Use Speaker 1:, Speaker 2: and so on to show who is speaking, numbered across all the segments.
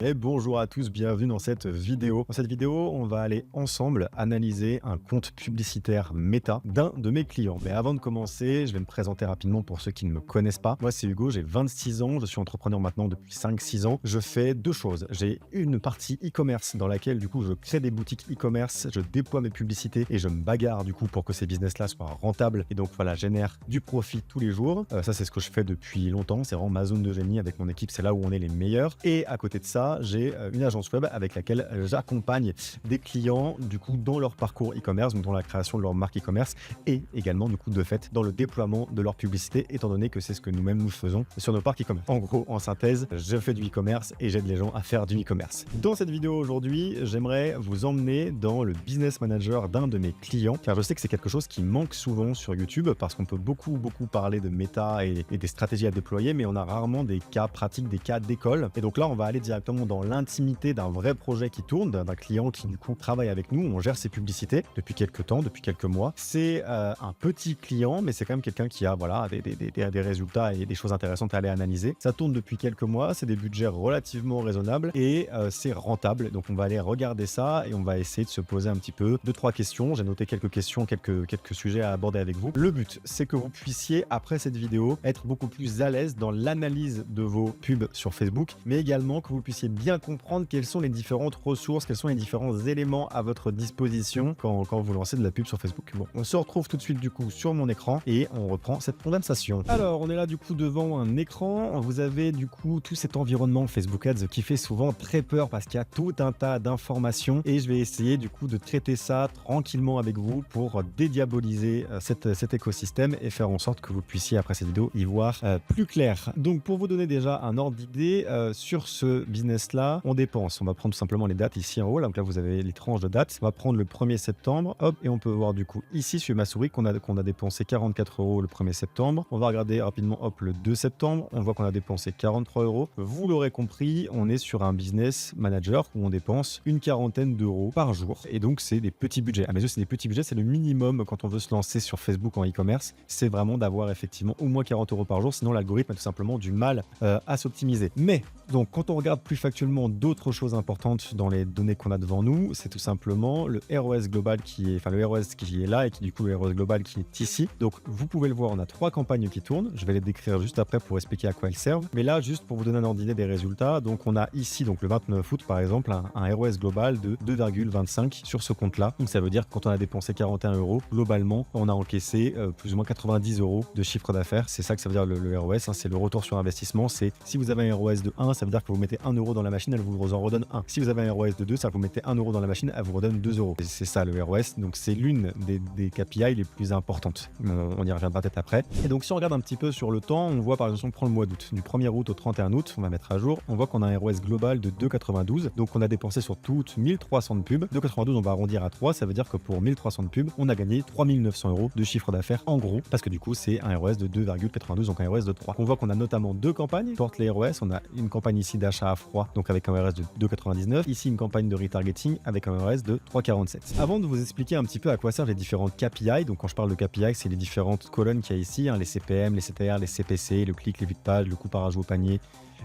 Speaker 1: Et bonjour à tous, bienvenue dans cette vidéo. Dans cette vidéo, on va aller ensemble analyser un compte publicitaire Meta d'un de mes clients. Mais avant de commencer, je vais me présenter rapidement pour ceux qui ne me connaissent pas. Moi, c'est Hugo, j'ai 26 ans, je suis entrepreneur maintenant depuis 5-6 ans. Je fais deux choses. J'ai une partie e-commerce dans laquelle, du coup, je crée des boutiques e-commerce, je déploie mes publicités et je me bagarre, du coup, pour que ces business-là soient rentables et donc, voilà, génèrent du profit tous les jours. Ça, c'est ce que je fais depuis longtemps. C'est vraiment ma zone de génie avec mon équipe. C'est là où on est les meilleurs. Et à côté de ça, j'ai une agence web avec laquelle j'accompagne des clients du coup dans leur parcours e-commerce, donc dans la création de leur marque e-commerce et également du coup de fait dans le déploiement de leur publicité, étant donné que c'est ce que nous-mêmes nous faisons sur nos parcs e-commerce. En gros, en synthèse, je fais du e-commerce et j'aide les gens à faire du e-commerce. Dans cette vidéo aujourd'hui, j'aimerais vous emmener dans le business manager d'un de mes clients, car je sais que c'est quelque chose qui manque souvent sur YouTube parce qu'on peut beaucoup parler de méta et des stratégies à déployer, mais on a rarement des cas pratiques, des cas d'école. Et donc là, on va aller directement dans l'intimité d'un vrai projet qui tourne, d'un client qui du coup travaille avec nous. On gère ses publicités depuis quelques temps, depuis quelques mois. C'est un petit client, mais c'est quand même quelqu'un qui a voilà, des résultats et des choses intéressantes à aller analyser. Ça tourne depuis quelques mois, c'est des budgets relativement raisonnables et c'est rentable. Donc on va aller regarder ça et on va essayer de se poser un petit peu 2-3 questions. J'ai noté quelques questions, quelques sujets à aborder avec vous. Le but, c'est que vous puissiez, après cette vidéo, être beaucoup plus à l'aise dans l'analyse de vos pubs sur Facebook, mais également que vous puissiez bien comprendre quelles sont les différentes ressources, quels sont les différents éléments à votre disposition quand vous lancez de la pub sur Facebook. Bon, on se retrouve tout de suite du coup sur mon écran et on reprend cette conversation. Alors, on est là du coup devant un écran. Vous avez du coup tout cet environnement Facebook Ads qui fait souvent très peur parce qu'il y a tout un tas d'informations et je vais essayer du coup de traiter ça tranquillement avec vous pour dédiaboliser cet écosystème et faire en sorte que vous puissiez après cette vidéo y voir plus clair. Donc, pour vous donner déjà un ordre d'idée sur ce business-là, on dépense. On va prendre tout simplement les dates ici en haut. Là, donc là, vous avez les tranches de dates. On va prendre le 1er septembre. Hop, et on peut voir du coup ici sur ma souris qu'on a dépensé 44 € le 1er septembre. On va regarder rapidement, hop, le 2 septembre. On voit qu'on a dépensé 43 €. Vous l'aurez compris, on est sur un business manager où on dépense une quarantaine d'euros par jour. Et donc, c'est des petits budgets. À mes yeux, c'est des petits budgets. C'est le minimum quand on veut se lancer sur Facebook en e-commerce. C'est vraiment d'avoir effectivement au moins 40 € par jour. Sinon, l'algorithme a tout simplement du mal à s'optimiser. Mais, donc, quand on regarde plus factuellement d'autres choses importantes dans les données qu'on a devant nous, c'est tout simplement le ROS global le ROS qui est là et qui du coup le ROS global qui est ici. Donc vous pouvez le voir, on a 3 campagnes qui tournent. Je vais les décrire juste après pour expliquer à quoi elles servent. Mais là, juste pour vous donner un ordre d'idée des résultats, donc on a ici donc le 29 août par exemple un ROS global de 2,25 sur ce compte-là. Donc ça veut dire que quand on a dépensé 41 €, globalement, on a encaissé plus ou moins 90 € de chiffre d'affaires. C'est ça que ça veut dire le ROS, hein, c'est le retour sur investissement. C'est si vous avez un ROS de 1, ça veut dire que vous mettez 1 € dans la machine, elle vous en redonne 1. Si vous avez un ROS de 2, ça vous mettez 1 € dans la machine, elle vous redonne 2 €. C'est ça le ROS, donc c'est l'une des KPI les plus importantes. On y reviendra peut-être après. Et donc si on regarde un petit peu sur le temps, on voit par exemple, on prend le mois d'août, du 1er août au 31 août, on va mettre à jour, on voit qu'on a un ROS global de 2,92, donc on a dépensé sur toutes 1300 de pubs. 2,92 on va arrondir à 3, ça veut dire que pour 1300 de pubs, on a gagné 3900 € de chiffre d'affaires en gros, parce que du coup c'est un ROS de 2,92, donc un ROS de 3. On voit qu'on a notamment deux campagnes qui portent les ROS, on a une campagne ici d'achat à froid, donc avec un ROS de 2,99, ici une campagne de retargeting avec un ROS de 3,47. Avant de vous expliquer un petit peu à quoi servent les différentes KPI, donc quand je parle de KPI, c'est les différentes colonnes qu'il y a ici, hein, les CPM, les CTR, les CPC, le clic, les vues de page, le coût par ajout au panier,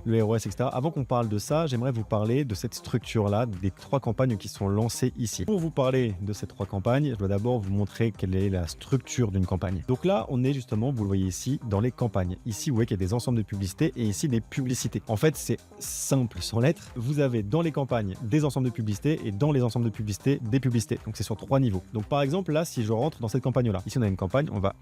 Speaker 1: le ROS, etc. Avant qu'on parle de ça, j'aimerais vous parler de cette structure-là, des 3 campagnes qui sont lancées ici. Pour vous parler de ces 3 campagnes, je dois d'abord vous montrer quelle est la structure d'une campagne. Donc là, on est justement, vous le voyez ici, dans les campagnes. Ici, vous voyez qu'il y a des ensembles de publicités et ici, des publicités. En fait, c'est simple sans lettres. Vous avez dans les campagnes des ensembles de publicités et dans les ensembles de publicités, des publicités. Donc c'est sur 3 niveaux. Donc par exemple, là, si je rentre dans cette campagne-là, ici on a une campagne, on va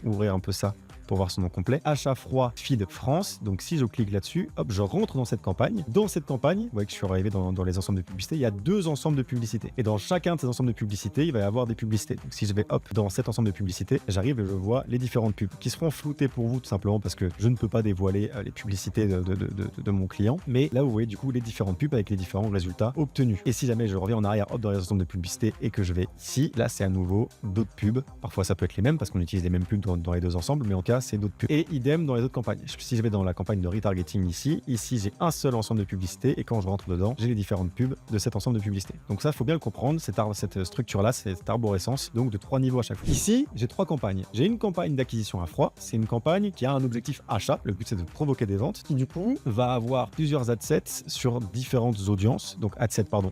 Speaker 1: ouvrir un peu ça pour voir son nom complet. Achat froid feed France. Donc si je clique là-dessus, hop, je rentre dans cette campagne. Dans cette campagne, vous voyez que je suis arrivé dans les ensembles de publicités, il y a 2 ensembles de publicités. Et dans chacun de ces ensembles de publicités, il va y avoir des publicités. Donc si je vais dans cet ensemble de publicités, j'arrive et je vois les différentes pubs qui seront floutées pour vous tout simplement parce que je ne peux pas dévoiler les publicités de mon client. Mais là, vous voyez du coup les différentes pubs avec les différents résultats obtenus. Et si jamais je reviens en arrière, hop, dans les ensembles de publicités et que je vais ici, là c'est à nouveau d'autres pubs. Parfois ça peut être les mêmes parce qu'on utilise les mêmes pubs dans les 2 ensembles, mais en cas cas, c'est d'autres pubs. Et idem dans les autres campagnes. Si je vais dans la campagne de retargeting ici j'ai un seul ensemble de publicités et quand je rentre dedans, j'ai les différentes pubs de cet ensemble de publicités. Donc ça, il faut bien le comprendre, cette structure-là, cette arborescence, donc de 3 niveaux à chaque fois. Ici, j'ai 3 campagnes. J'ai une campagne d'acquisition à froid, c'est une campagne qui a un objectif achat. Le but, c'est de provoquer des ventes, qui du coup va avoir plusieurs adsets sur différentes audiences, donc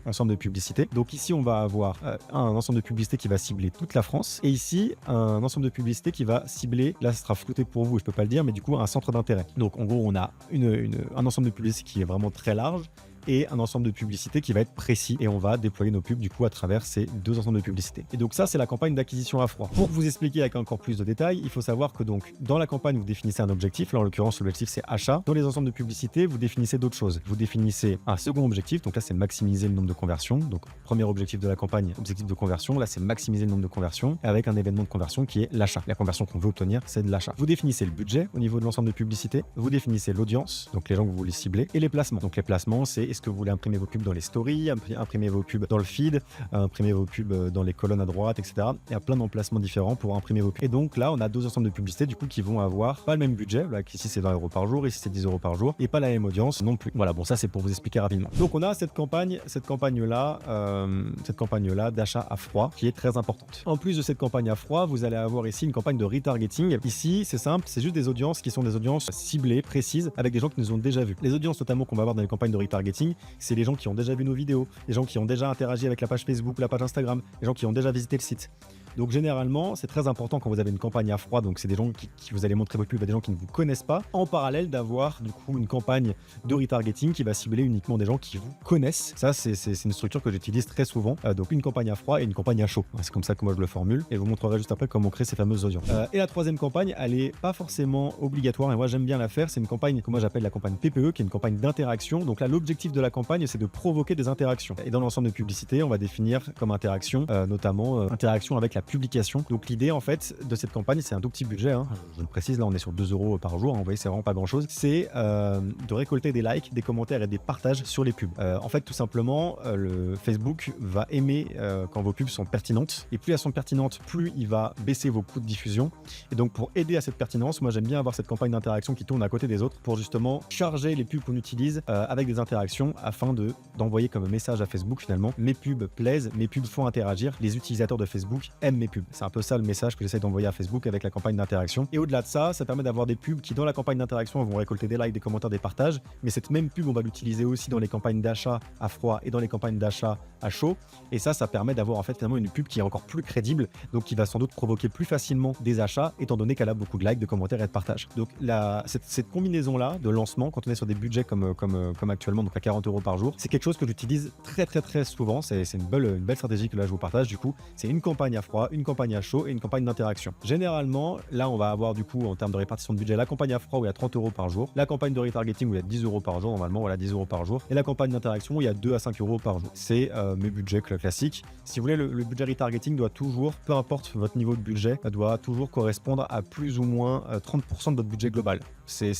Speaker 1: ensemble de publicités. Donc ici, on va avoir un ensemble de publicités qui va cibler toute la France et ici, un ensemble de publicités qui va cibler, là, ce sera flouté pour vous, je peux pas le dire, mais du coup, un centre d'intérêt. Donc en gros, on a un ensemble de publicités qui est vraiment très large et un ensemble de publicités qui va être précis et on va déployer nos pubs du coup à travers ces deux ensembles de publicités. Et donc ça, c'est la campagne d'acquisition à froid. Pour vous expliquer avec encore plus de détails, il faut savoir que donc dans la campagne, vous définissez un objectif. Là, en l'occurrence, l'objectif c'est achat. Dans les ensembles de publicités, vous définissez d'autres choses. Vous définissez un second objectif. Donc là, c'est maximiser le nombre de conversions. Donc premier objectif de la campagne, objectif de conversion. Là, c'est maximiser le nombre de conversions avec un événement de conversion qui est l'achat. La conversion qu'on veut obtenir, c'est de l'achat. Vous définissez le budget au niveau de l'ensemble de publicités. Vous définissez l'audience, donc les gens que vous voulez cibler, et les placements. Donc les placements, c'est est-ce que vous voulez imprimer vos pubs dans les stories, imprimer vos pubs dans le feed, imprimer vos pubs dans les colonnes à droite, etc. Il y a plein d'emplacements différents pour imprimer vos pubs. Et donc là, on a deux ensembles de publicités du coup qui vont avoir pas le même budget. Là, ici c'est 20 € par jour, ici c'est 10 € par jour, et pas la même audience non plus. Voilà, bon ça c'est pour vous expliquer rapidement. Donc on a cette campagne là d'achat à froid qui est très importante. En plus de cette campagne à froid, vous allez avoir ici une campagne de retargeting. Ici c'est simple, c'est juste des audiences qui sont des audiences ciblées, précises, avec des gens qui nous ont déjà vus. Les audiences notamment qu'on va avoir dans les campagnes de retargeting, c'est les gens qui ont déjà vu nos vidéos, les gens qui ont déjà interagi avec la page Facebook, la page Instagram, les gens qui ont déjà visité le site. Donc généralement, c'est très important quand vous avez une campagne à froid, donc c'est des gens qui vous allez montrer vos pubs à des gens qui ne vous connaissent pas, en parallèle d'avoir du coup une campagne de retargeting qui va cibler uniquement des gens qui vous connaissent. Ça, c'est une structure que j'utilise très souvent. Donc une campagne à froid et une campagne à chaud. C'est comme ça que moi je le formule et je vous montrerai juste après comment créer ces fameuses audiences. Et la troisième campagne, elle est pas forcément obligatoire et moi j'aime bien la faire. C'est une campagne que moi j'appelle la campagne PPE, qui est une campagne d'interaction. Donc là, l'objectif de la campagne, c'est de provoquer des interactions. Et dans l'ensemble de publicités, on va définir comme interaction, notamment interaction avec la publication. Donc l'idée en fait de cette campagne, c'est un tout petit budget, je le précise, là on est sur 2 € par jour, vous voyez c'est vraiment pas grand chose, c'est de récolter des likes, des commentaires et des partages sur les pubs. En fait tout simplement le Facebook va aimer quand vos pubs sont pertinentes et plus elles sont pertinentes, plus il va baisser vos coûts de diffusion. Et donc pour aider à cette pertinence, moi j'aime bien avoir cette campagne d'interaction qui tourne à côté des autres pour justement charger les pubs qu'on utilise avec des interactions afin d'envoyer comme message à Facebook finalement: mes pubs plaisent, mes pubs font interagir, les utilisateurs de Facebook aiment mes pubs. C'est un peu ça le message que j'essaie d'envoyer à Facebook avec la campagne d'interaction. Et au-delà de ça, ça permet d'avoir des pubs qui dans la campagne d'interaction vont récolter des likes, des commentaires, des partages, mais cette même pub on va l'utiliser aussi dans les campagnes d'achat à froid et dans les campagnes d'achat à chaud. Et ça permet d'avoir en fait finalement une pub qui est encore plus crédible, donc qui va sans doute provoquer plus facilement des achats étant donné qu'elle a beaucoup de likes, de commentaires et de partages. Donc cette combinaison là de lancement quand on est sur des budgets comme actuellement, donc à 40 € par jour, c'est quelque chose que j'utilise très souvent. C'est une belle stratégie que là je vous partage. Du coup, c'est une campagne à froid, une campagne à chaud et une campagne d'interaction. Généralement, là on va avoir du coup en termes de répartition de budget la campagne à froid où il y a 30 € par jour, la campagne de retargeting où il y a 10 € par jour, normalement voilà 10 € par jour, et la campagne d'interaction où il y a 2 à 5 € par jour. C'est mes budgets classiques. Si vous voulez, le budget retargeting doit toujours, peu importe votre niveau de budget, doit toujours correspondre à plus ou moins 30% de votre budget global. C'est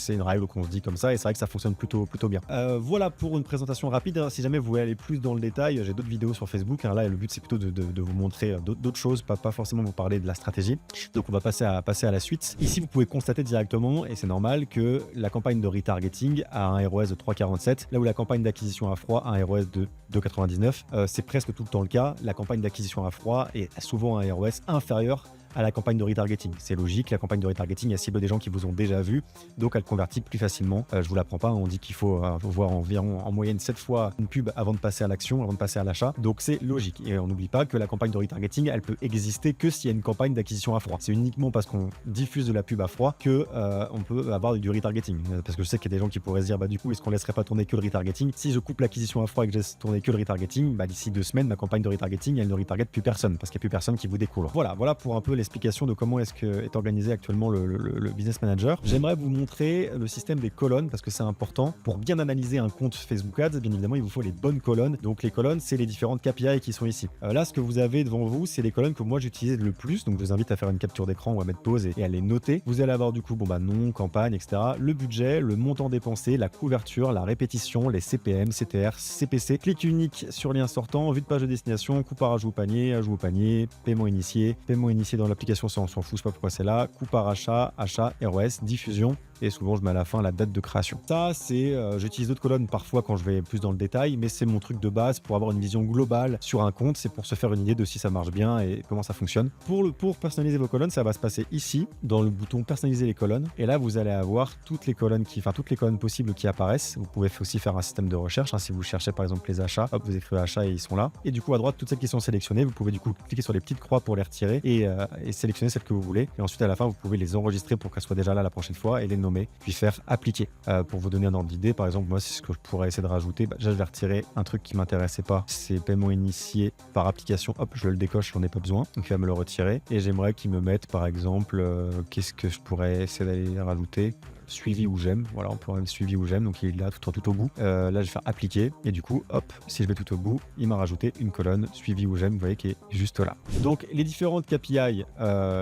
Speaker 1: une règle qu'on se dit comme ça et c'est vrai que ça fonctionne plutôt bien. Voilà pour une présentation rapide. Si jamais vous voulez aller plus dans le détail, j'ai d'autres vidéos sur Facebook. Là, le but c'est plutôt de vous montrer d'autres choses, pas forcément vous parler de la stratégie. Donc on va passer à la suite. Ici, vous pouvez constater directement, et c'est normal, que la campagne de retargeting a un ROS de 3,47, là où la campagne d'acquisition à froid a un ROS de 2,99. C'est presque tout le temps le cas. La campagne d'acquisition à froid est souvent un ROS inférieur à la campagne de retargeting. C'est logique, la campagne de retargeting, elle cible des gens qui vous ont déjà vu, donc elle convertit plus facilement. Je vous l'apprends pas, on dit qu'il faut voir environ en moyenne 7 fois une pub avant de passer à l'action, avant de passer à l'achat, donc c'est logique. Et on n'oublie pas que la campagne de retargeting, elle peut exister que s'il y a une campagne d'acquisition à froid. C'est uniquement parce qu'on diffuse de la pub à froid que on peut avoir du retargeting. Parce que je sais qu'il y a des gens qui pourraient se dire, du coup, est-ce qu'on laisserait pas tourner que le retargeting? Si je coupe l'acquisition à froid et que je laisse tourner que le retargeting, d'ici 2 semaines, ma campagne de retargeting, elle ne retarget plus personne, parce qu'il n'y a plus personne qui vous découvre. Voilà pour un peu l'explication de comment est organisé actuellement le Business Manager. J'aimerais vous montrer le système des colonnes parce que c'est important. Pour bien analyser un compte Facebook Ads, bien évidemment, il vous faut les bonnes colonnes. Donc les colonnes, c'est les différentes KPI qui sont ici. Là, ce que vous avez devant vous, c'est les colonnes que moi j'utilise le plus. Donc je vous invite à faire une capture d'écran ou à mettre pause et à les noter. Vous allez avoir du coup nom, campagne, etc. Le budget, le montant dépensé, la couverture, la répétition, les CPM, CTR, CPC, clic unique sur lien sortant, vue de page de destination, coût par ajout au panier, paiement initié dans l'application, ça on s'en fout, je sais pas pourquoi c'est là. Coût par achat, achat, ROS, diffusion. Et souvent, je mets à la fin la date de création. Ça, c'est, j'utilise d'autres colonnes parfois quand je vais plus dans le détail, mais c'est mon truc de base pour avoir une vision globale sur un compte. C'est pour se faire une idée de si ça marche bien et comment ça fonctionne. Pour personnaliser vos colonnes, ça va se passer ici, dans le bouton personnaliser les colonnes. Et là, vous allez avoir toutes les colonnes possibles qui apparaissent. Vous pouvez aussi faire un système de recherche. Si vous cherchez par exemple les achats, hop, vous écrivez achats et ils sont là. Et du coup, à droite, toutes celles qui sont sélectionnées, vous pouvez du coup cliquer sur les petites croix pour les retirer et sélectionner celles que vous voulez. Et ensuite, à la fin, vous pouvez les enregistrer pour qu'elles soient déjà là la prochaine fois et les nommer, puis faire appliquer. Pour vous donner un ordre d'idée, par exemple, moi, c'est ce que je pourrais essayer de rajouter. Déjà, je vais retirer un truc qui m'intéressait pas, c'est paiement initié par application. Hop, je le décoche, j'en ai pas besoin. Donc, il va me le retirer. Et j'aimerais qu'il me mette, par exemple, qu'est-ce que je pourrais essayer d'aller rajouter? Suivi ou j'aime, voilà, on peut même suivi ou j'aime, donc il est là tout au bout. Là je vais faire appliquer et du coup hop, si je vais tout au bout, il m'a rajouté une colonne suivi ou j'aime, vous voyez, qui est juste là. Donc les différentes KPI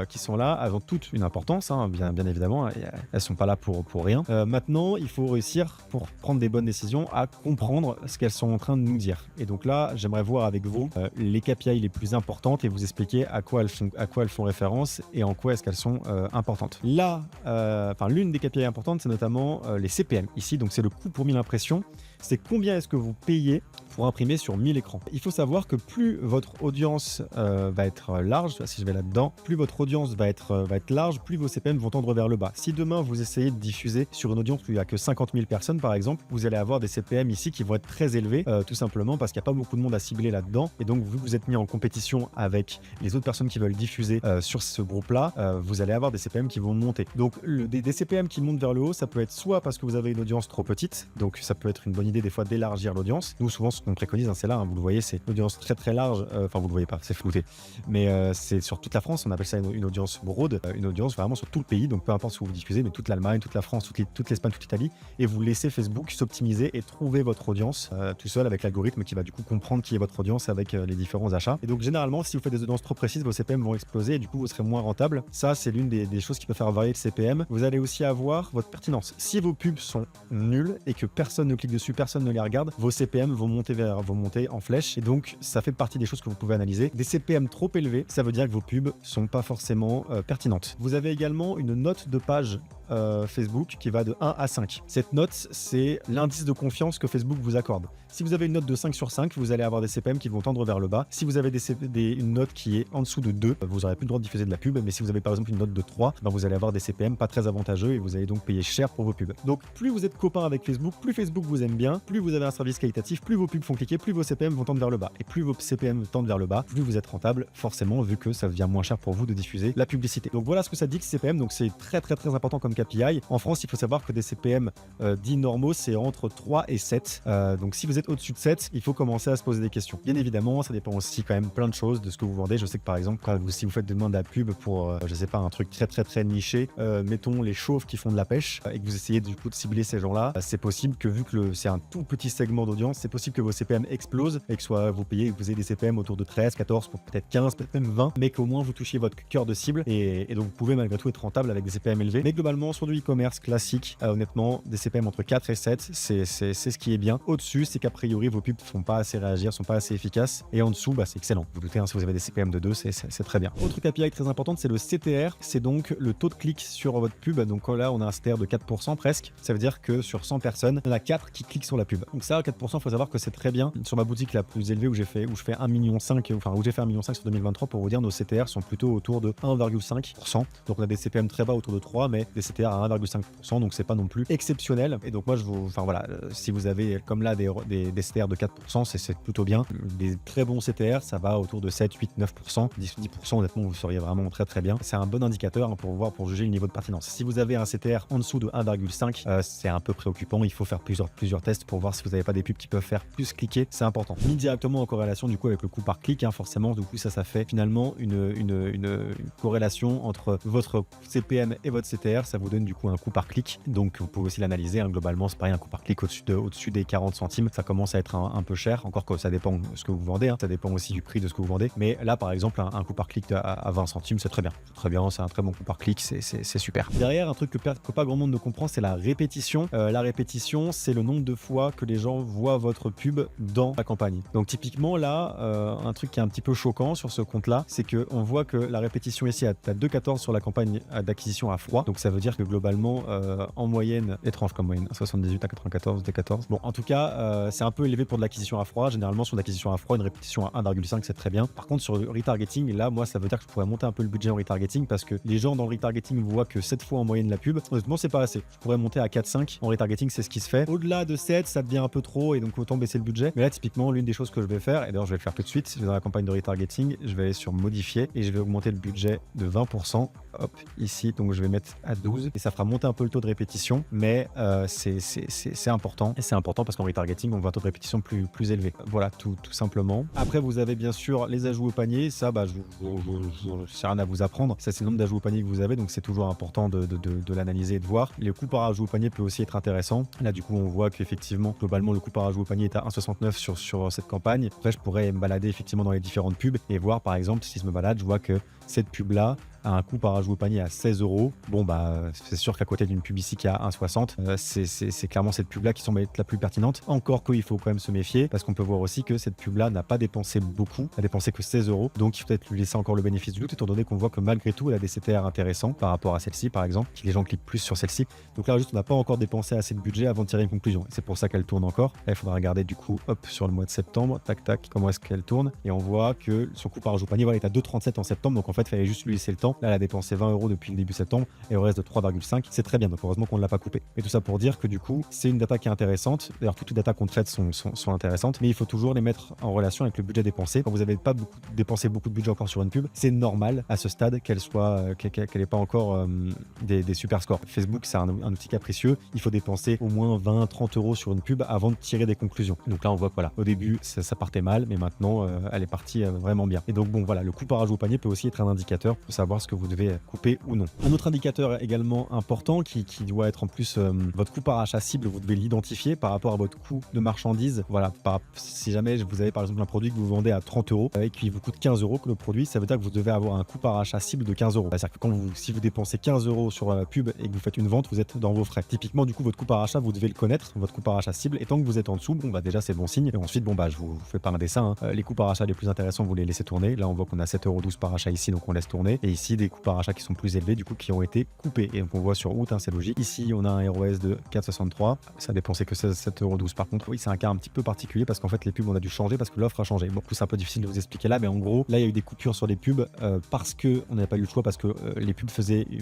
Speaker 1: qui sont là, elles ont toutes une importance, bien évidemment, elles sont pas là pour rien. Maintenant il faut réussir, pour prendre des bonnes décisions, à comprendre ce qu'elles sont en train de nous dire. Et donc là j'aimerais voir avec vous les KPI les plus importantes et vous expliquer à quoi elles font référence et en quoi est-ce qu'elles sont importantes. Là, l'une des KPI importante, c'est notamment les CPM. Ici, donc c'est le coût pour 1000 impressions. C'est combien est-ce que vous payez pour imprimer sur 1000 écrans. Il faut savoir que plus votre audience va être large, si je vais là-dedans, plus votre audience va être large, plus vos CPM vont tendre vers le bas. Si demain vous essayez de diffuser sur une audience où il n'y a que 50 000 personnes par exemple, vous allez avoir des CPM ici qui vont être très élevés, tout simplement parce qu'il n'y a pas beaucoup de monde à cibler là-dedans. Et donc vu que vous êtes mis en compétition avec les autres personnes qui veulent diffuser sur ce groupe-là, vous allez avoir des CPM qui vont monter. Donc des CPM qui montent vers le haut, ça peut être soit parce que vous avez une audience trop petite, donc ça peut être une bonne idée des fois d'élargir l'audience. Nous souvent ce qu'on préconise, c'est là, vous le voyez, c'est une audience très large, enfin vous le voyez pas, c'est flouté, mais c'est sur toute la France, on appelle ça une audience broad, une audience vraiment sur tout le pays, donc peu importe où vous diffusez, mais toute l'Allemagne, toute la France, toute l'Espagne, toute l'Italie, et vous laissez Facebook s'optimiser et trouver votre audience tout seul avec l'algorithme qui va du coup comprendre qui est votre audience avec les différents achats. Et donc généralement, si vous faites des audiences trop précises, vos CPM vont exploser et du coup vous serez moins rentable. Ça, c'est l'une des choses qui peut faire varier le CPM. Vous allez aussi avoir votre pertinence. Si vos pubs sont nulles et que personne ne clique dessus, personne ne les regarde, vos CPM vont monter en flèche, et donc ça fait partie des choses que vous pouvez analyser. Des CPM trop élevés, ça veut dire que vos pubs sont pas forcément pertinentes. Vous avez également une note de page Facebook qui va de 1 à 5. Cette note, c'est l'indice de confiance que Facebook vous accorde. Si vous avez une note de 5 sur 5, vous allez avoir des CPM qui vont tendre vers le bas. Si vous avez une note qui est en dessous de 2, vous n'aurez plus le droit de diffuser de la pub. Mais si vous avez par exemple une note de 3, vous allez avoir des CPM pas très avantageux et vous allez donc payer cher pour vos pubs. Donc plus vous êtes copain avec Facebook, plus Facebook vous aime bien, plus vous avez un service qualitatif, plus vos pubs font cliquer, plus vos CPM vont tendre vers le bas. Et plus vos CPM tendent vers le bas, plus vous êtes rentable, forcément, vu que ça devient moins cher pour vous de diffuser la publicité. Donc voilà ce que ça dit que CPM, donc c'est très important comme KPI. En France, il faut savoir que des CPM dits normaux, c'est entre 3 et 7. Donc si vous êtes au-dessus de 7, il faut commencer à se poser des questions. Bien évidemment, ça dépend aussi quand même plein de choses de ce que vous vendez. Je sais que par exemple, si vous faites des demandes à pub pour, je sais pas, un truc très niché, mettons les chauves qui font de la pêche, et que vous essayez du coup de cibler ces gens-là, c'est possible que vu que c'est un tout petit segment d'audience, c'est possible que vos CPM explosent et que soit vous ayez des CPM autour de 13, 14, peut-être 15, peut-être même 20, mais qu'au moins vous touchiez votre cœur de cible et donc vous pouvez malgré tout être rentable avec des CPM élevés. Mais globalement, sur du e-commerce classique, honnêtement, des CPM entre 4 et 7, c'est ce qui est bien. Au-dessus, c'est qu'a priori, vos pubs ne font pas assez réagir, sont pas assez efficaces. Et en dessous, c'est excellent. Vous doutez, si vous avez des CPM de 2, c'est très bien. Autre KPI très importante, c'est le CTR. C'est donc le taux de clic sur votre pub. Donc là, on a un CTR de 4% presque. Ça veut dire que sur 100 personnes, il y en a 4 qui cliquent sur la pub. Donc ça, 4%, il faut savoir que c'est très bien. Sur ma boutique la plus élevée où je fais 1,5 million, où j'ai fait 1,5 million sur 2023, pour vous dire, nos CTR sont plutôt autour de 1,5%. Donc on a des CPM très bas autour de 3, mais des CTR à 1,5%. Donc c'est pas non plus exceptionnel. Et donc moi, si vous avez comme là des CTR de 4%, c'est plutôt bien. Des très bons CTR, ça va autour de 7, 8, 9%. 10%, honnêtement, vous seriez vraiment très bien. C'est un bon indicateur pour juger le niveau de pertinence. Si vous avez un CTR en dessous de 1,5, c'est un peu préoccupant. Il faut faire plusieurs tests pour voir si vous n'avez pas des pubs qui peuvent faire plus cliquer. C'est important. Mis directement en corrélation du coup avec le coût par clic, forcément, du coup ça fait finalement une corrélation entre votre CPM et votre CTR. Ça vous donne du coup un coût par clic. Donc vous pouvez aussi l'analyser. Globalement, c'est pareil, un coût par clic au-dessus des 40 centimes, ça commence à être un peu cher. Encore que ça dépend de ce que vous vendez. Ça dépend aussi du prix de ce que vous vendez. Mais là, par exemple, un coût par clic à 20 centimes, c'est très bien. C'est un très bon coût par clic. C'est super. Derrière, un truc que pas grand monde ne comprend, c'est la répétition. La répétition, c'est le nombre de fois que les gens voient votre pub dans la campagne. Donc typiquement là, un truc qui est un petit peu choquant sur ce compte-là, c'est qu'on voit que la répétition ici, tu as 2,14 sur la campagne d'acquisition à froid. Donc ça veut dire que globalement, en moyenne, étrange comme moyenne, 78 à 94, D14. Bon, en tout cas, c'est un peu élevé pour de l'acquisition à froid. Généralement, sur l'acquisition à froid, une répétition à 1,5, c'est très bien. Par contre, sur le retargeting, là, moi, ça veut dire que je pourrais monter un peu le budget en retargeting parce que les gens dans le retargeting voient que 7 fois en moyenne la pub. Honnêtement, c'est pas assez. Je pourrais monter à 4-5 en retargeting, c'est ce qui se fait. Au-delà de 7, ça devient un peu trop et donc autant baisser le budget. Mais là, typiquement, l'une des choses que je vais faire, et d'ailleurs, je vais le faire tout de suite, si je vais dans la campagne de retargeting, je vais aller sur modifier et je vais augmenter le budget de 20%. Hop, ici, donc je vais mettre à 12 et ça fera monter un peu le taux de répétition, mais c'est important. Et c'est important parce qu'en retargeting, on voit un taux de répétition plus élevé. Voilà, tout simplement. Après, vous avez bien sûr les ajouts au panier. Ça, je n'ai rien à vous apprendre. Ça, c'est le nombre d'ajouts au panier que vous avez, donc c'est toujours important de l'analyser et de voir. Le coût par ajout au panier peut aussi être intéressant. Là, du coup, on voit qu'effectivement, globalement, le coût par ajout au panier est à 1,69 sur cette campagne. Après, je pourrais me balader effectivement dans les différentes pubs et voir, par exemple, si je me balade, je vois que cette pub-là a un coût par ajout au panier à 16 €. Bon, c'est sûr qu'à côté d'une pub ici qui est à 1,60, c'est clairement cette pub-là qui semble être la plus pertinente. Encore qu'il faut quand même se méfier parce qu'on peut voir aussi que cette pub-là n'a pas dépensé beaucoup, n'a dépensé que 16 €. Donc, il faut peut-être lui laisser encore le bénéfice du doute étant donné qu'on voit que malgré tout, elle a des CTR intéressants par rapport à celle-ci, par exemple, que les gens cliquent plus sur celle-ci. Donc là, juste, on n'a pas encore dépensé assez de budget avant de tirer une conclusion. Et c'est pour ça qu'elle tourne encore. Là, il faudra regarder du coup, hop, sur le mois de septembre, tac, tac, comment est-ce qu'elle tourne. Et on voit que son coût par ajout au panier, voilà, est à 2,37 en septembre. Donc en fait, il fallait juste lui laisser le temps. Là, elle a dépensé 20 € depuis le début septembre et au reste de 3,5. C'est très bien. Donc heureusement qu'on ne l'a pas coupé. Et tout ça pour dire que du coup, c'est une data qui est intéressante. D'ailleurs, toutes les datas qu'on traite sont intéressantes, mais il faut toujours les mettre en relation avec le budget dépensé. Quand vous n'avez pas dépensé beaucoup de budget encore sur une pub, c'est normal à ce stade qu'elle n'ait pas encore des super scores. Facebook, c'est un outil capricieux. Il faut dépenser au moins 20-30 € sur une pub avant de tirer des conclusions. Donc là, on voit que voilà, au début, ça partait mal, mais maintenant, elle est partie vraiment bien. Et donc bon, voilà, le coût par ajout au panier peut aussi être un indicateur pour savoir ce que vous devez couper ou non. Un autre indicateur également important qui doit être en plus votre coût par achat cible, vous devez l'identifier par rapport à votre coût de marchandise. Voilà, si jamais vous avez par exemple un produit que vous vendez à 30 € et qui vous coûte 15 € que le produit, ça veut dire que vous devez avoir un coût par achat cible de 15 €. C'est-à-dire que si vous dépensez 15 € sur la pub et que vous faites une vente, vous êtes dans vos frais. Typiquement, du coup, votre coût par achat, vous devez le connaître, votre coût par achat cible. Et tant que vous êtes en dessous, bon, déjà, c'est bon signe. Et ensuite, je vous fais pas un dessin. Les coûts par achat les plus intéressants, vous les laissez tourner. Là, on voit qu'on a 7,12 € par achat ici, donc on laisse tourner. Et ici, des coûts par achat qui sont plus élevés, du coup, qui ont été coupés. Et donc, on voit sur août, c'est logique. Ici, on a un ROS de 4,63. Ça a dépensé que 7,12 €. Par contre, oui, c'est un cas un petit peu particulier parce qu'en fait, les pubs, on a dû changer parce que l'offre a changé. Bon, c'est un peu difficile de vous expliquer là, mais en gros, là, il y a eu des coupures sur les pubs parce que on n'avait pas eu le choix, parce que les pubs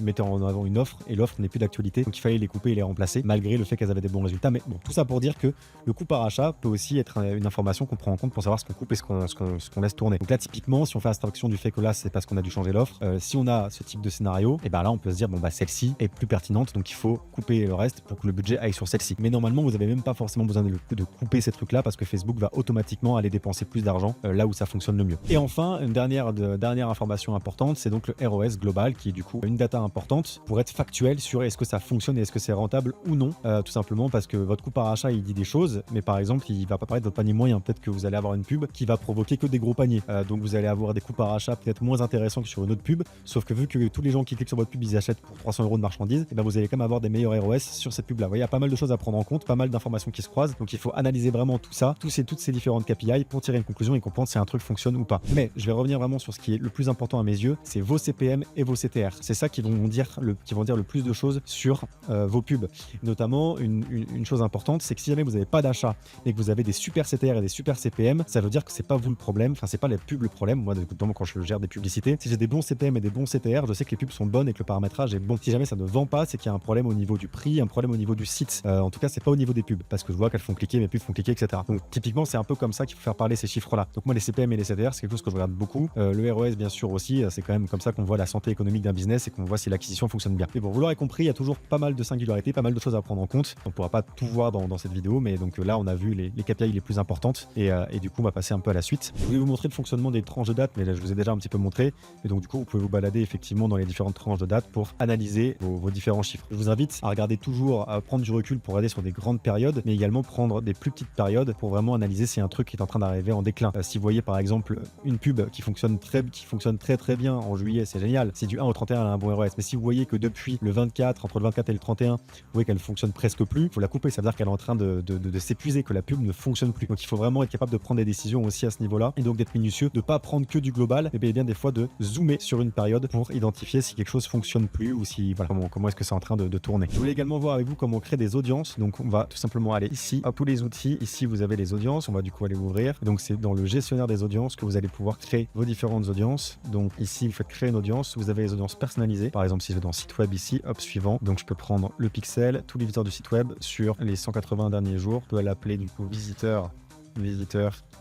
Speaker 1: mettaient en avant une offre et l'offre n'est plus d'actualité. Donc, il fallait les couper et les remplacer malgré le fait qu'elles avaient des bons résultats. Mais bon, tout ça pour dire que le coût par achat peut aussi être une information qu'on prend en compte pour savoir ce qu'on coupe et ce qu'on laisse tourner. Donc là, typiquement, si on fait abstraction du fait que là, c'est parce qu'on a dû changer l'offre, si on a ce type de scénario, et ben là, on peut se dire, celle-ci est plus pertinente, donc il faut couper le reste pour que le budget aille sur celle-ci. Mais normalement, vous n'avez même pas forcément besoin de couper ces trucs-là parce que Facebook va automatiquement aller dépenser plus d'argent là où ça fonctionne le mieux. Et enfin, une dernière information importante, c'est donc le ROS global qui est du coup une data importante pour être factuel sur est-ce que ça fonctionne et est-ce que c'est rentable ou non. Tout simplement parce que votre coût par achat, il dit des choses, mais par exemple, il va pas parler de votre panier moyen. Peut-être que vous allez avoir une pub qui va provoquer que des gros paniers. Donc vous allez avoir des coûts par achat peut-être moins intéressants que sur une autre pub, sauf que vu que tous les gens qui cliquent sur votre pub, ils achètent pour 300 € de marchandises, et ben vous allez quand même avoir des meilleurs ROS sur cette pub-là. Vous voyez, il y a pas mal de choses à prendre en compte, pas mal d'informations qui se croisent, donc il faut analyser vraiment tout ça, toutes ces différentes KPI pour tirer une conclusion et comprendre si un truc fonctionne ou pas. Mais je vais revenir vraiment sur ce qui est le plus important à mes yeux, c'est vos CPM et vos CTR. C'est ça qui vont dire le plus de choses sur vos pubs. Notamment, une chose importante, c'est que si jamais vous n'avez pas d'achat et que vous avez des super CTR et des super CPM, ça veut dire que c'est pas vous le problème, enfin c'est pas les pubs le problème. Moi, notamment quand je gère des publicités, si j'ai des bons CPM et des bons CTR, je sais que les pubs sont bonnes et que le paramétrage est bon. Si jamais ça ne vend pas, c'est qu'il y a un problème au niveau du prix, un problème au niveau du site. En tout cas, c'est pas au niveau des pubs parce que je vois qu'elles font cliquer, mes pubs font cliquer, etc. Donc typiquement, c'est un peu comme ça qu'il faut faire parler ces chiffres-là. Donc moi, les CPM et les CTR, c'est quelque chose que je regarde beaucoup. Le ROS, bien sûr aussi, c'est quand même comme ça qu'on voit la santé économique d'un business et qu'on voit si l'acquisition fonctionne bien. Mais bon, vous l'aurez compris, il y a toujours pas mal de singularités, pas mal de choses à prendre en compte. On pourra pas tout voir dans cette vidéo, mais donc là, on a vu les KPI les plus importantes et du coup, on va passer un peu à la suite. Je voulais vous montrer le fonctionnement des tranches de date, mais là, je vous ai déjà un petit peu montré. Et donc du coup, vous pouvez vous balader balader effectivement dans les différentes tranches de date pour analyser vos différents chiffres. Je vous invite à regarder toujours, à prendre du recul pour regarder sur des grandes périodes, mais également prendre des plus petites périodes pour vraiment analyser si un truc est en train d'arriver en déclin. Si vous voyez par exemple une pub qui fonctionne très bien en juillet, c'est génial. Si du 1 au 31 elle a un bon ROS, mais si vous voyez que depuis le 24, entre le 24 et le 31, vous voyez qu'elle fonctionne presque plus, il faut la couper. Ça veut dire qu'elle est en train de s'épuiser, que la pub ne fonctionne plus. Donc il faut vraiment être capable de prendre des décisions aussi à ce niveau-là, et donc d'être minutieux, de pas prendre que du global, mais bien des fois de zoomer sur une période pour identifier si quelque chose fonctionne plus ou si voilà, comment est-ce que c'est en train de tourner. Je voulais également voir avec vous comment créer des audiences. Donc on va tout simplement aller ici à tous les outils. Ici vous avez les audiences, on va du coup aller ouvrir. Et donc c'est dans le gestionnaire des audiences que vous allez pouvoir créer vos différentes audiences. Donc ici vous faites créer une audience, vous avez les audiences personnalisées. Par exemple si je vais dans site web ici, hop, suivant. Donc je peux prendre le pixel, tous les visiteurs du site web sur les 180 derniers jours. Je peux l'appeler du coup visiteur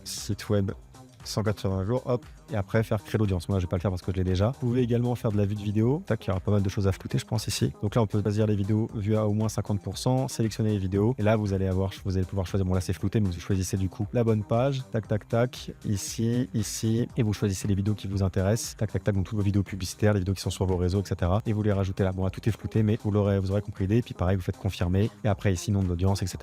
Speaker 1: site web 180 jours, hop, et après faire créer l'audience. Moi je vais pas le faire parce que je l'ai déjà. Vous pouvez également faire de la vue de vidéo. Tac, il y aura pas mal de choses à flouter je pense ici. Donc là on peut choisir les vidéos vues à au moins 50%, sélectionner les vidéos, et là vous allez pouvoir choisir, bon là c'est flouté, mais vous choisissez du coup la bonne page, tac, ici, et vous choisissez les vidéos qui vous intéressent, tac, donc toutes vos vidéos publicitaires, les vidéos qui sont sur vos réseaux, etc. Et vous les rajoutez là. Bon là tout est flouté, mais vous aurez compris l'idée, et puis pareil vous faites confirmer, et après ici nom de l'audience, etc.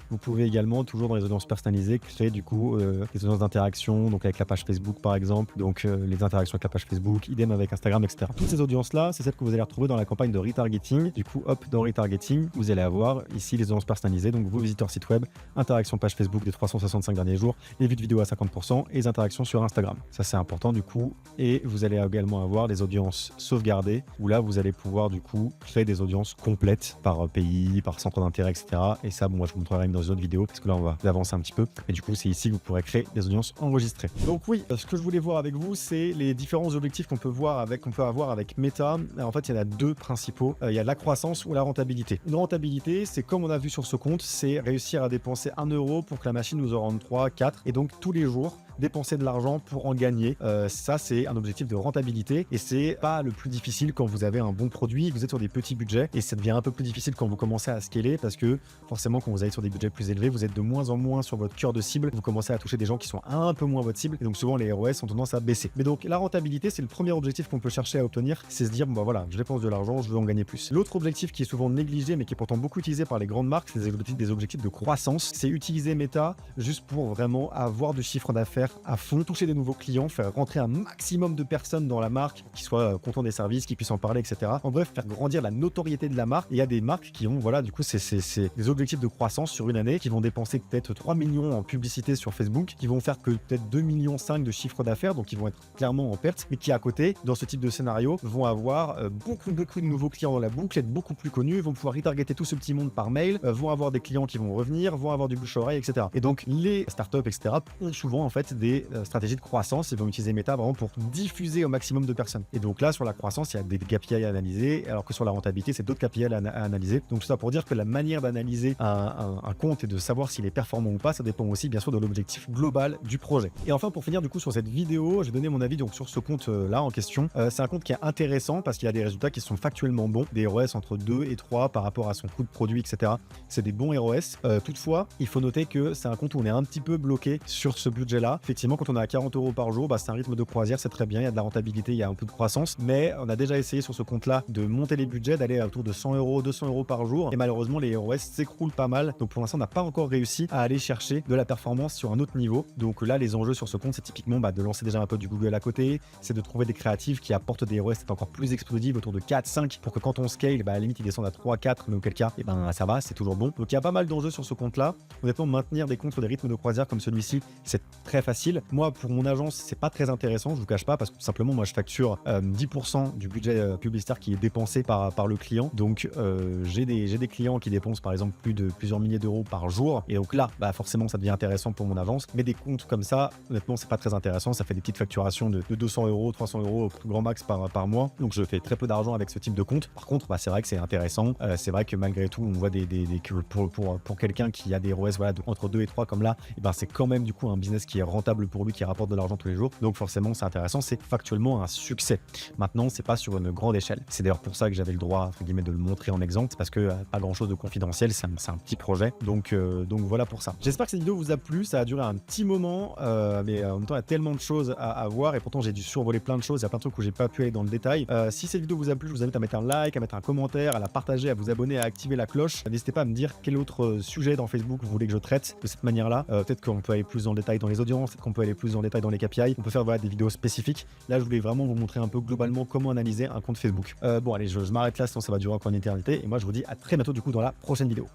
Speaker 1: Vous pouvez également, toujours dans les audiences personnalisées, créer du coup des audiences d'interaction, donc avec la page Facebook par exemple, donc les interactions avec la page Facebook, idem avec Instagram, etc. Toutes ces audiences-là, c'est celles que vous allez retrouver dans la campagne de retargeting. Du coup, hop, dans retargeting, vous allez avoir ici les audiences personnalisées, donc vos visiteurs site web, interactions page Facebook des 365 derniers jours, les vues de vidéos à 50% et les interactions sur Instagram. Ça, c'est important du coup. Et vous allez également avoir les audiences sauvegardées, où là, vous allez pouvoir du coup créer des audiences complètes par pays, par centre d'intérêt, etc. Et ça, bon, moi, je vous montrerai dans une autre vidéo, parce que là, on va avancer un petit peu. Et du coup, c'est ici que vous pourrez créer des audiences enregistrées. Donc oui, ce que je voulais voir avec vous, c'est les différents objectifs qu'on peut avoir avec Meta. En fait, il y en a deux principaux. Il y a la croissance ou la rentabilité. Une rentabilité, c'est comme on a vu sur ce compte, c'est réussir à dépenser 1 euro pour que la machine nous en rende 3, 4, et donc tous les jours, dépenser de l'argent pour en gagner. Ça, c'est un objectif de rentabilité, et c'est pas le plus difficile quand vous avez un bon produit, que vous êtes sur des petits budgets, et ça devient un peu plus difficile quand vous commencez à scaler, parce que forcément, quand vous allez sur des budgets plus élevés, vous êtes de moins en moins sur votre cœur de cible, vous commencez à toucher des gens qui sont un peu moins votre cible, et donc souvent les ROS ont tendance à baisser. Mais donc la rentabilité, c'est le premier objectif qu'on peut chercher à obtenir, c'est se dire, bon bah voilà, je dépense de l'argent, je veux en gagner plus. L'autre objectif qui est souvent négligé, mais qui est pourtant beaucoup utilisé par les grandes marques, c'est des objectifs de croissance. C'est utiliser Meta juste pour vraiment avoir du chiffre d'affaires à fond, toucher des nouveaux clients, faire rentrer un maximum de personnes dans la marque, qui soient contents des services, qui puissent en parler, etc. En bref, faire grandir la notoriété de la marque. Et il y a des marques qui ont, voilà, du coup, c'est des objectifs de croissance sur une année, qui vont dépenser peut-être 3 millions en publicité sur Facebook, qui vont faire que peut-être 2,5 millions de chiffre d'affaires, donc ils vont être clairement en perte, mais qui à côté, dans ce type de scénario, vont avoir beaucoup de nouveaux clients dans la boucle, être beaucoup plus connus, vont pouvoir retargeter tout ce petit monde par mail, vont avoir des clients qui vont revenir, vont avoir du bouche-oreille, etc. Et donc les startups, etc. ont souvent en fait des stratégies de croissance. Ils vont utiliser Meta vraiment pour diffuser au maximum de personnes. Et donc là, sur la croissance, il y a des KPI à analyser, alors que sur la rentabilité, c'est d'autres KPI à analyser. Donc tout ça pour dire que la manière d'analyser un compte et de savoir s'il est performant ou pas, ça dépend aussi bien sûr de l'objectif global du projet. Et enfin, pour finir du coup sur cette vidéo, j'ai donné mon avis donc sur ce compte là en question. C'est un compte qui est intéressant parce qu'il a des résultats qui sont factuellement bons, des ROS entre 2 et 3 par rapport à son coût de produit, etc. C'est des bons ROS. Toutefois, il faut noter que c'est un compte où on est un petit peu bloqué sur ce budget-là. Effectivement, quand on est à 40 euros par jour, c'est un rythme de croisière, c'est très bien, il y a de la rentabilité, il y a un peu de croissance, mais on a déjà essayé sur ce compte-là de monter les budgets, d'aller autour de 100 euros, 200 euros par jour, et malheureusement les ROS s'écroulent pas mal. Donc pour l'instant, on n'a pas encore réussi à aller chercher de la performance sur un autre niveau. Donc là, les enjeux sur ce compte, c'est typiquement de lancer déjà un peu du Google à côté, c'est de trouver des créatives qui apportent des ROS encore plus explosifs, autour de 4, 5, pour que quand on scale, à la limite, ils descendent à 3, 4, mais auquel cas, ça va, c'est toujours bon. Donc il y a pas mal d'enjeux sur ce compte-là. Honnêtement, maintenir des comptes sur des rythmes de croisière comme celui-ci, c'est très facile. Moi, pour mon agence, c'est pas très intéressant, je vous cache pas, parce que tout simplement, moi, je facture 10% du budget publicitaire qui est dépensé par le client. Donc j'ai des clients qui dépensent par exemple plusieurs milliers d'euros par jour, et donc là, forcément, ça devient intéressant pour mon avance. Mais des comptes comme ça, honnêtement, c'est pas très intéressant. Ça fait des petites facturations de 200 euros, 300 euros au plus grand max par mois. Donc je fais très peu d'argent avec ce type de compte. Par contre, c'est vrai que c'est intéressant. C'est vrai que malgré tout, on voit pour quelqu'un qui a des ROS entre 2 et 3 comme là, c'est quand même du coup un business qui est rentable rentable pour lui, qui rapporte de l'argent tous les jours. Donc forcément, c'est intéressant, c'est factuellement un succès. Maintenant, c'est pas sur une grande échelle. C'est d'ailleurs pour ça que j'avais le droit, entre guillemets, de le montrer en exemple, parce que pas grand chose de confidentiel, c'est un petit projet. Donc voilà pour ça. J'espère que cette vidéo vous a plu. Ça a duré un petit moment, mais en même temps, il y a tellement de choses à voir et pourtant, j'ai dû survoler plein de choses. Il y a plein de trucs où j'ai pas pu aller dans le détail. Si cette vidéo vous a plu, je vous invite à mettre un like, à mettre un commentaire, à la partager, à vous abonner, à activer la cloche. N'hésitez pas à me dire quel autre sujet dans Facebook vous voulez que je traite de cette manière-là. Peut-être qu'on peut aller plus dans le détail dans les audiences, peut-être qu'on peut aller plus dans le détail dans les KPI. On peut faire des vidéos spécifiques. Là, je voulais vraiment vous montrer un peu globalement comment analyser un compte Facebook. Bon, allez, je m'arrête là, sinon ça va durer encore une éternité. Et moi, je vous dis à très bientôt du coup dans la prochaine vidéo.